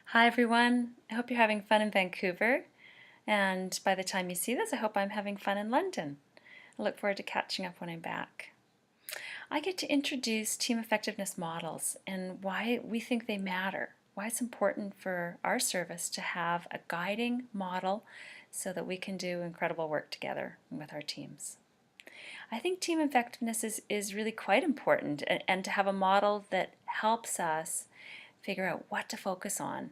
Hi everyone, I hope you're having fun in Vancouver, and by the time you see this, I hope I'm having fun in London. I look forward to catching up when I'm back. I get to introduce team effectiveness models and why we think they matter, why it's important for our service to have a guiding model so that we can do incredible work together with our teams. I think team effectiveness is really quite important and to have a model that helps us figure out what to focus on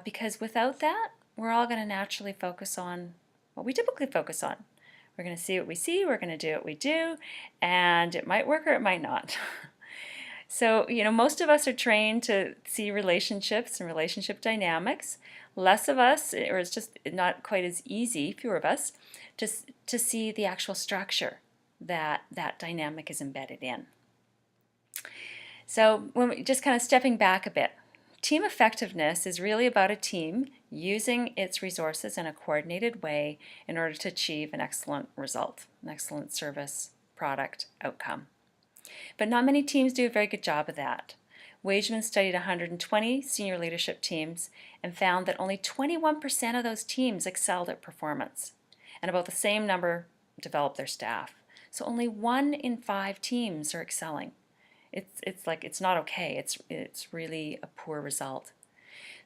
because without that, we're all going to naturally focus on what we typically focus on. We're going to see what we see, we're going to do what we do, and it might work or it might not. So, most of us are trained to see relationships and relationship dynamics. Less of us, or it's just not quite as easy, fewer of us, to see the actual structure that that dynamic is embedded in. So, when we just kind of stepping back a bit, team effectiveness is really about a team using its resources in a coordinated way in order to achieve an excellent result, an excellent service, product, outcome. But not many teams do a very good job of that. Wageman studied 120 senior leadership teams and found that only 21% of those teams excelled at performance, and about the same number developed their staff. So only 1 in 5 teams are excelling. It's not okay. It's really a poor result.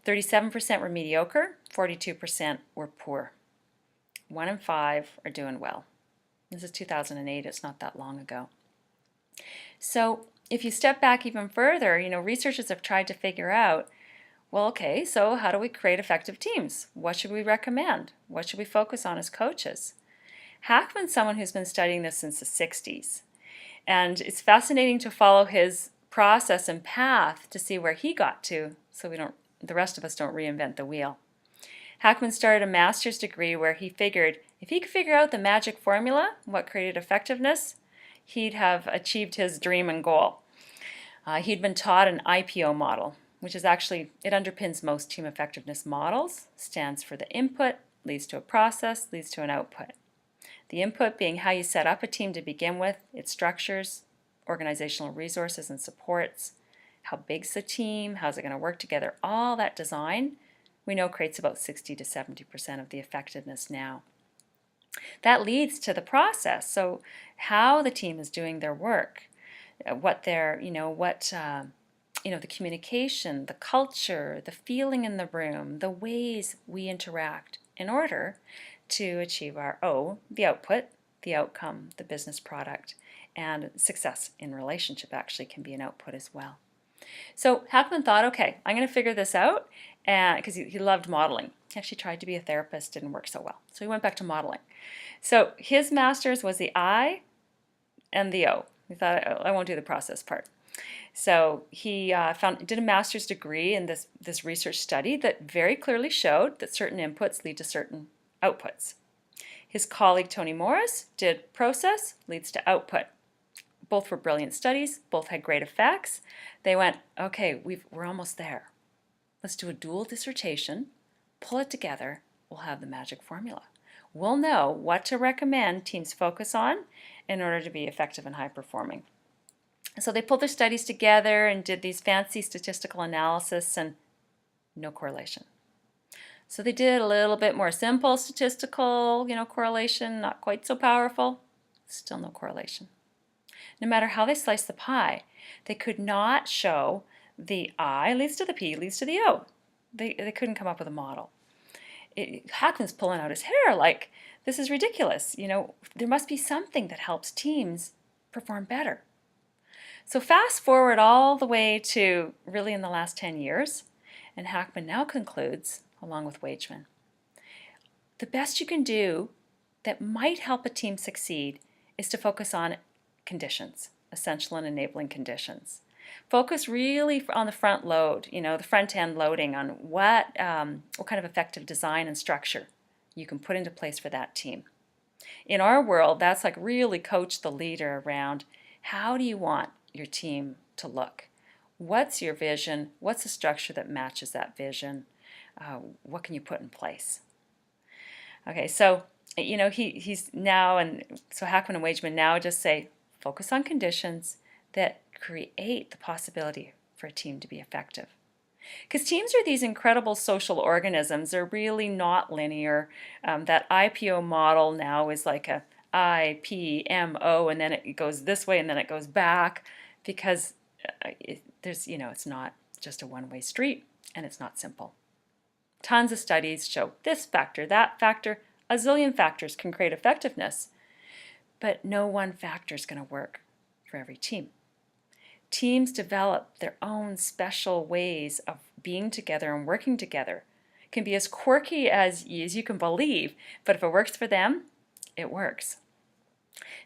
37% were mediocre, 42% were poor. 1 in 5 are doing well. This is 2008, it's not that long ago. So if you step back even further, researchers have tried to figure out, well, okay, so how do we create effective teams? What should we recommend? What should we focus on as coaches? Hackman's someone who's been studying this since the 60s. And it's fascinating to follow his process and path to see where he got to so the rest of us don't reinvent the wheel. Hackman started a master's degree where he figured if he could figure out the magic formula, what created effectiveness, he'd have achieved his dream and goal. He'd been taught an IPO model, which is actually, it underpins most team effectiveness models, stands for the input, leads to a process, leads to an output. The input being how you set up a team to begin with, its structures, organizational resources and supports, how big's the team, how's it going to work together, all that design we know creates about 60 to 70% of the effectiveness now. That leads to the process, so how the team is doing their work, what their, the communication, the culture, the feeling in the room, the ways we interact in order to achieve our O, the output, the outcome, the business product, and success in relationship actually can be an output as well. So Hackman thought, okay, I'm going to figure this out, because he loved modeling. He actually tried to be a therapist, didn't work so well. So he went back to modeling. So his master's was the I and the O. He thought, I won't do the process part. So he did a master's degree in this research study that very clearly showed that certain inputs lead to certain outputs. His colleague Tony Morris did process leads to output. Both were brilliant studies, both had great effects. They went, okay, we're almost there. Let's do a dual dissertation, pull it together, we'll have the magic formula. We'll know what to recommend teams focus on in order to be effective and high performing. So they pulled their studies together and did these fancy statistical analysis and no correlation. So they did a little bit more simple statistical, correlation, not quite so powerful, still no correlation. No matter how they sliced the pie, they could not show the I leads to the P leads to the O. They couldn't come up with a model. Hackman's pulling out his hair like, this is ridiculous. There must be something that helps teams perform better. So fast forward all the way to really in the last 10 years, and Hackman now concludes, along with Wageman, the best you can do that might help a team succeed is to focus on conditions, essential and enabling conditions. Focus really on the front load, the front end loading on what kind of effective design and structure you can put into place for that team. In our world, that's like really coach the leader around how do you want your team to look? What's your vision? What's the structure that matches that vision? What can you put in place? Okay, so he's now, and so Hackman and Wageman now just say focus on conditions that create the possibility for a team to be effective. Because teams are these incredible social organisms. They're really not linear. That IPO model now is like a IPMO, and then it goes this way and then it goes back, because it's not just a one-way street, and it's not simple. Tons of studies show this factor, that factor, a zillion factors can create effectiveness, but no one factor is going to work for every team. Teams develop their own special ways of being together and working together. It can be as quirky as you can believe, but if it works for them, it works.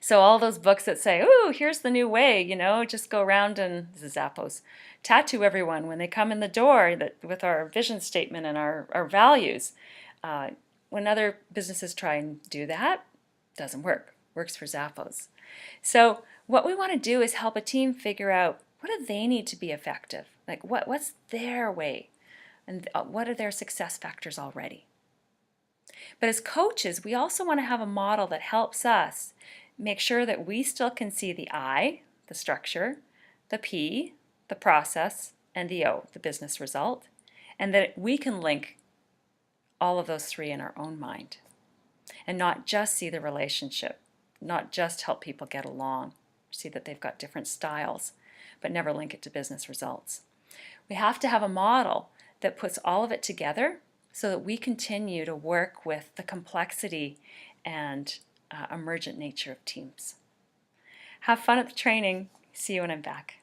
So all those books that say, "Ooh, here's the new way," just go around and, this is Zappos, tattoo everyone when they come in the door with our vision statement and our values. When other businesses try and do that, doesn't work. Works for Zappos. So what we want to do is help a team figure out, what do they need to be effective? Like what's their way? And what are their success factors already? But as coaches, we also want to have a model that helps us make sure that we still can see the I, the structure, the P, the process, and the O, the business result, and that we can link all of those three in our own mind and not just see the relationship, not just help people get along, see that they've got different styles, but never link it to business results. We have to have a model that puts all of it together so that we continue to work with the complexity and emergent nature of teams. Have fun at the training. See you when I'm back.